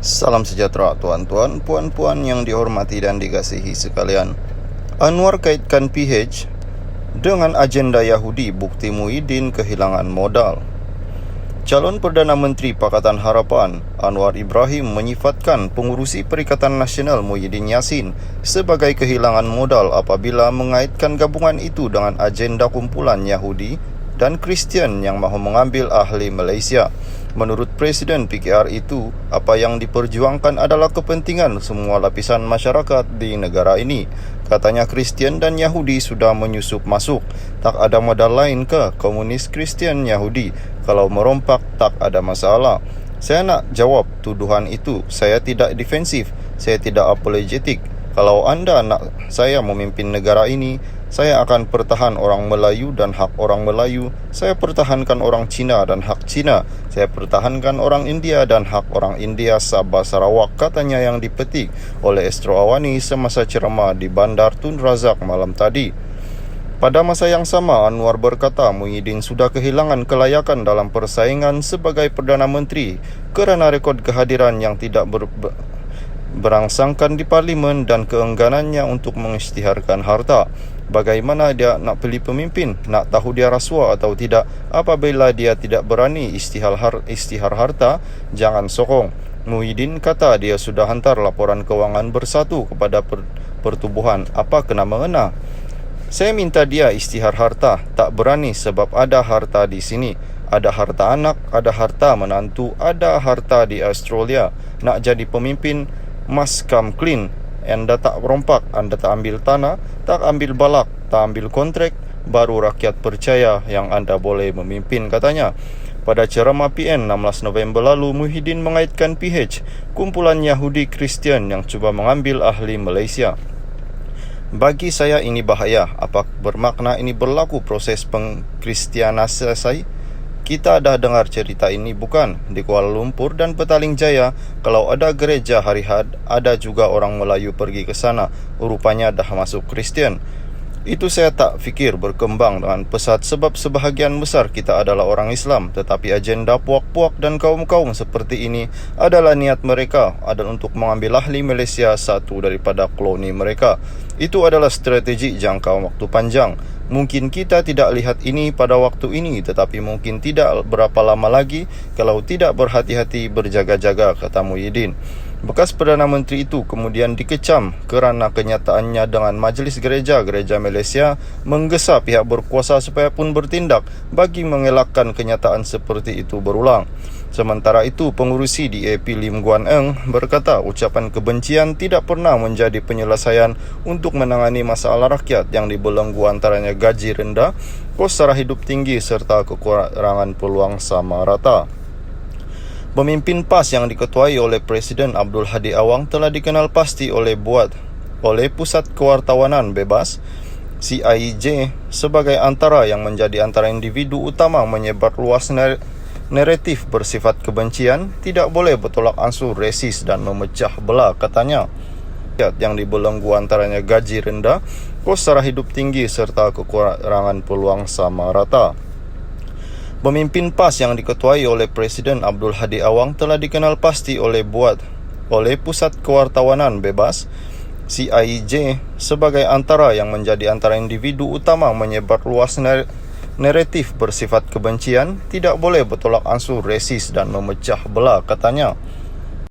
Salam sejahtera tuan-tuan, puan-puan yang dihormati dan dikasihi sekalian. Anwar kaitkan PH dengan agenda Yahudi bukti Muhyiddin kehilangan modal. Calon Perdana Menteri Pakatan Harapan Anwar Ibrahim menyifatkan pengurusi Perikatan Nasional Muhyiddin Yassin sebagai kehilangan modal apabila mengaitkan gabungan itu dengan agenda kumpulan Yahudi dan Kristian yang mahu mengambil ahli Malaysia. Menurut Presiden PKR itu, apa yang diperjuangkan adalah kepentingan semua lapisan masyarakat di negara ini. Katanya Kristian dan Yahudi sudah menyusup masuk. Tak ada modal lain ke komunis Kristian Yahudi. Kalau merompak tak ada masalah. Saya nak jawab tuduhan itu. Saya tidak defensif, saya tidak apologetik. Kalau anda nak saya memimpin negara ini, saya akan pertahan orang Melayu dan hak orang Melayu. Saya pertahankan orang Cina dan hak Cina. Saya pertahankan orang India dan hak orang India. Sabah Sarawak, katanya yang dipetik oleh Astro Awani semasa ceramah di Bandar Tun Razak malam tadi. Pada masa yang sama, Anwar berkata Muhyiddin sudah kehilangan kelayakan dalam persaingan sebagai Perdana Menteri kerana rekod kehadiran yang tidak berangsangkan di Parlimen dan keengganannya untuk mengisytiharkan harta. Bagaimana dia nak pilih pemimpin? Nak tahu dia rasuah atau tidak? Apabila dia tidak berani isytihar harta, jangan sokong. Muhyiddin kata dia sudah hantar laporan kewangan bersatu kepada pertubuhan. Apa kena mengena? Saya minta dia isytihar harta. Tak berani sebab ada harta di sini. Ada harta anak, ada harta menantu, ada harta di Australia. Nak jadi pemimpin, must come clean. Anda tak rompak, anda tak ambil tanah, tak ambil balak, tak ambil kontrak, baru rakyat percaya yang anda boleh memimpin, katanya. Pada ceramah PN 16 November lalu, Muhyiddin mengaitkan PH, kumpulan Yahudi Kristian yang cuba mengambil ahli Malaysia. Bagi saya ini bahaya. Apa bermakna ini berlaku proses pengkristianisasi? Kita dah dengar cerita ini bukan? Di Kuala Lumpur dan Petaling Jaya, kalau ada gereja hari had, ada juga orang Melayu pergi ke sana. Rupanya dah masuk Kristian. Itu saya tak fikir berkembang dengan pesat sebab sebahagian besar kita adalah orang Islam. Tetapi agenda puak-puak dan kaum-kaum seperti ini adalah niat mereka adalah untuk mengambil ahli Malaysia satu daripada koloni mereka. Itu adalah strategi jangka waktu panjang. Mungkin kita tidak lihat ini pada waktu ini, tetapi mungkin tidak berapa lama lagi kalau tidak berhati-hati berjaga-jaga, kata Muhyiddin. Bekas Perdana Menteri itu kemudian dikecam kerana kenyataannya dengan Majlis Gereja Malaysia menggesa pihak berkuasa supaya pun bertindak bagi mengelakkan kenyataan seperti itu berulang. Sementara itu, pengurusi DAP Lim Guan Eng berkata ucapan kebencian tidak pernah menjadi penyelesaian untuk menangani masalah rakyat yang dibelenggu antaranya gaji rendah, kos sara hidup tinggi serta kekurangan peluang sama rata. Pemimpin PAS yang diketuai oleh Presiden Abdul Hadi Awang telah dikenal pasti oleh Pusat Kewartawanan Bebas CIJ sebagai antara yang menjadi antara individu utama menyebar luas naratif bersifat kebencian, tidak boleh bertolak ansur resis dan memecah belah, katanya. Yang dibelenggu antaranya gaji rendah, kos sara hidup tinggi serta kekurangan peluang sama rata. Pemimpin PAS yang diketuai oleh Presiden Abdul Hadi Awang telah dikenal pasti oleh Pusat Kewartawanan Bebas CIJ sebagai antara yang menjadi antara individu utama menyebar luas naratif bersifat kebencian, tidak boleh bertolak ansur resis dan memecah belah, katanya.